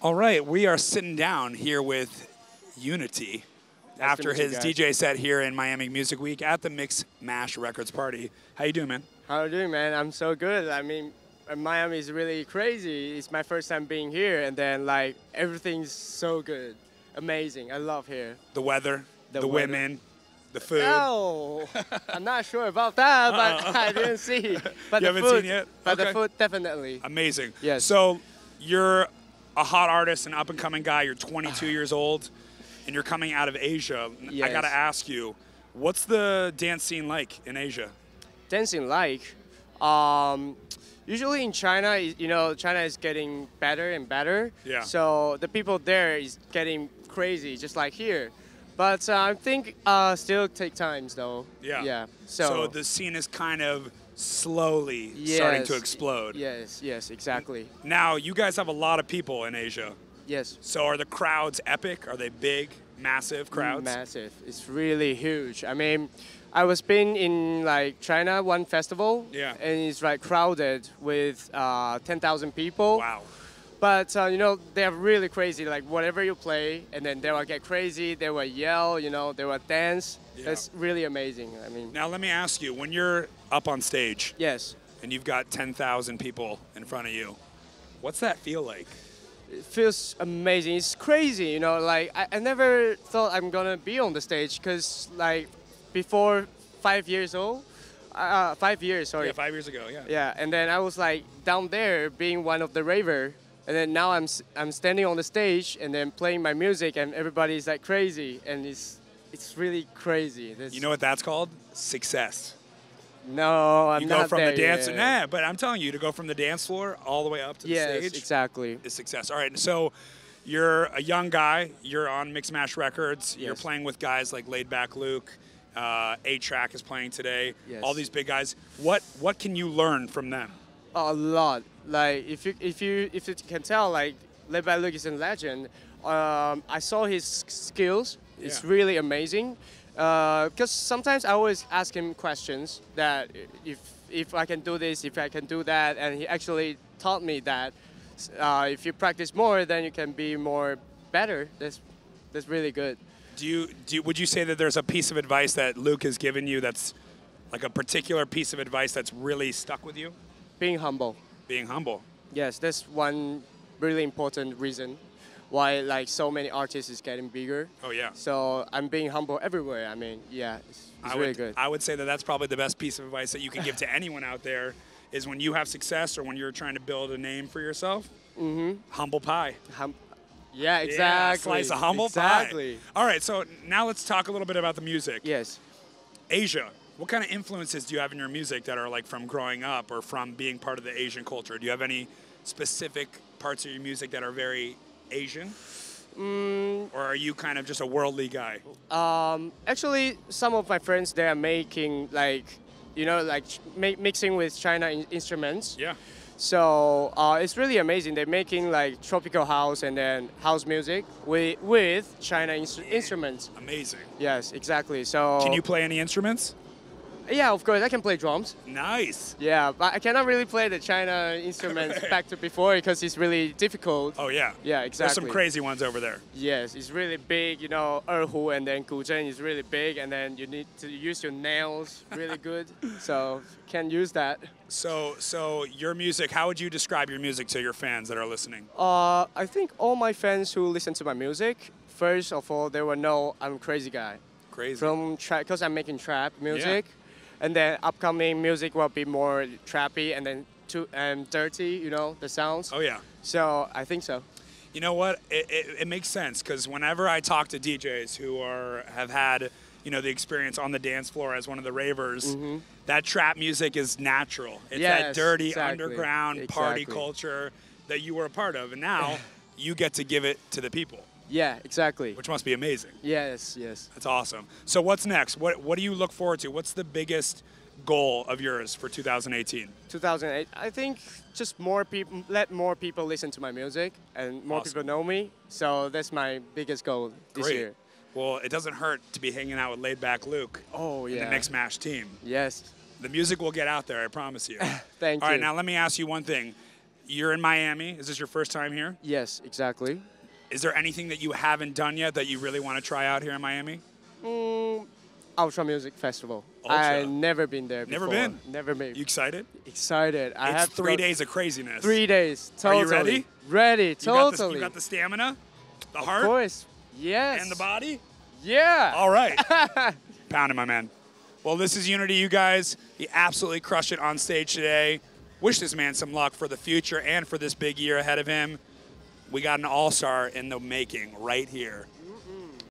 All right, we are sitting down here with Unity after his DJ set here in Miami Music Week at the Mixmash Records party. How you doing, man? How are you doing, man? I'm so good. I mean, Miami is really crazy. It's my first time being here, and then like everything's so good, amazing. I love here. The weather, the women, the food. No, I'm not sure about that, but I didn't see. But You the haven't food, seen yet? But Okay. the food definitely. Amazing. Yes. So you're a hot artist, an up-and-coming guy. You're 22 years old, and you're coming out of Asia. Yes. I got to ask you, what's the dance scene like in Asia? Dancing like, usually in China, you know, China is getting better and better. Yeah. So the people there is getting crazy, just like here. But I think still take times though. Yeah. Yeah. So the scene is kind of slowly starting to explode. Yes, yes, exactly. Now, you guys have a lot of people in Asia. Yes. So are the crowds epic? Are they big, massive crowds? Massive. It's really huge. I mean, I was been in like China one festival. Yeah. And it's like crowded with 10,000 people. Wow. But you know, they're really crazy. Like whatever you play, and then they will get crazy. They will yell. You know, they will dance. Yeah. It's really amazing. I mean. Now, let me ask you, when you're up on stage Yes. and you've got 10,000 people in front of you, what's that feel like? It feels amazing. It's crazy, you know. Like I never thought I'm gonna be on the stage because like before 5 years old, 5 years, sorry. Yeah, 5 years ago, yeah. Yeah, and then I was like down there being one of the raver, and then now I'm standing on the stage and then playing my music, and everybody's like crazy, and it's really crazy. You know what that's called? Success. No, I'm You not go from there the dance, yet. nah, but I'm telling you, to go from the dance floor all the way up to the Yes, stage exactly. is success. All right, so you're a young guy. You're on Mixmash Records. You're Yes. playing with guys like Laid Back Luke. A-Track is playing today. Yes. All these big guys. What can you learn from them? A lot. Like if you can tell, like Laid Back Luke is a legend. I saw his skills. It's Yeah. really amazing. Because sometimes I always ask him questions that if I can do this, if I can do that, and he actually taught me that if you practice more, then you can be more better. That's really good. Would you say that there's a piece of advice that Luke has given you that's like a particular piece of advice that's really stuck with you? Being humble. Being humble. Yes, that's one really important reason why like so many artists is getting bigger. Oh yeah. So I'm being humble everywhere. I mean, yeah, it's really good. I would say that that's probably the best piece of advice that you can give to anyone out there is when you have success or when you're trying to build a name for yourself, humble pie. Yeah, exactly. Yeah, slice of humble exactly. pie. All right, so now let's talk a little bit about the music. Yes. Asia. What kind of influences do you have in your music that are like from growing up or from being part of the Asian culture? Do you have any specific parts of your music that are very Asian? Or are you kind of just a worldly guy? Actually, some of my friends, they are making like, you know, like mixing with China instruments. Yeah. So it's really amazing. They're making like tropical house and then house music with China instruments. Amazing. Yes, exactly. So Can you play any instruments? Yeah, of course, I can play drums. Nice. Yeah, but I cannot really play the China instruments back to before because it's really difficult. Oh yeah. Yeah, exactly. There's some crazy ones over there. Yes, it's really big, you know, erhu and then guzheng is really big and then you need to use your nails really good. So can use that. So your music, how would you describe your music to your fans that are listening? I think all my fans who listen to my music, first of all, they will know I'm a crazy guy. Crazy. From because I'm making trap music. Yeah. And then upcoming music will be more trappy and then dirty, you know, the sounds. Oh yeah. So I think so. You know what? It makes sense because whenever I talk to DJs who have had, you know, the experience on the dance floor as one of the ravers, that trap music is natural. It's that dirty underground party culture that you were a part of, and now you get to give it to the people. Yeah, exactly. Which must be amazing. Yes, yes. That's awesome. So what's next? What do you look forward to? What's the biggest goal of yours for 2018? 2008, I think just let more people listen to my music and more people know me. So that's my biggest goal this year. Well, it doesn't hurt to be hanging out with Laid Back Luke. Oh, yeah. And the Mixmash team. Yes. The music will get out there, I promise you. Thank you. All right, now let me ask you one thing. you're in Miami. Is this your first time here? Yes, exactly. Is there anything that you haven't done yet that you really want to try out here in Miami? Ultra Music Festival. Ultra. I've never been there before. Never been? Never been. You excited? Excited. I It's have 3 days of craziness. 3 days. Totally. Are you ready? Ready. Totally. You got the stamina, the heart, Of course. Yes. and the body? Yeah. All right. Pounding, my man. Well, this is Unity, you guys. He absolutely crushed it on stage today. Wish this man some luck for the future and for this big year ahead of him. We got an all-star in the making right here.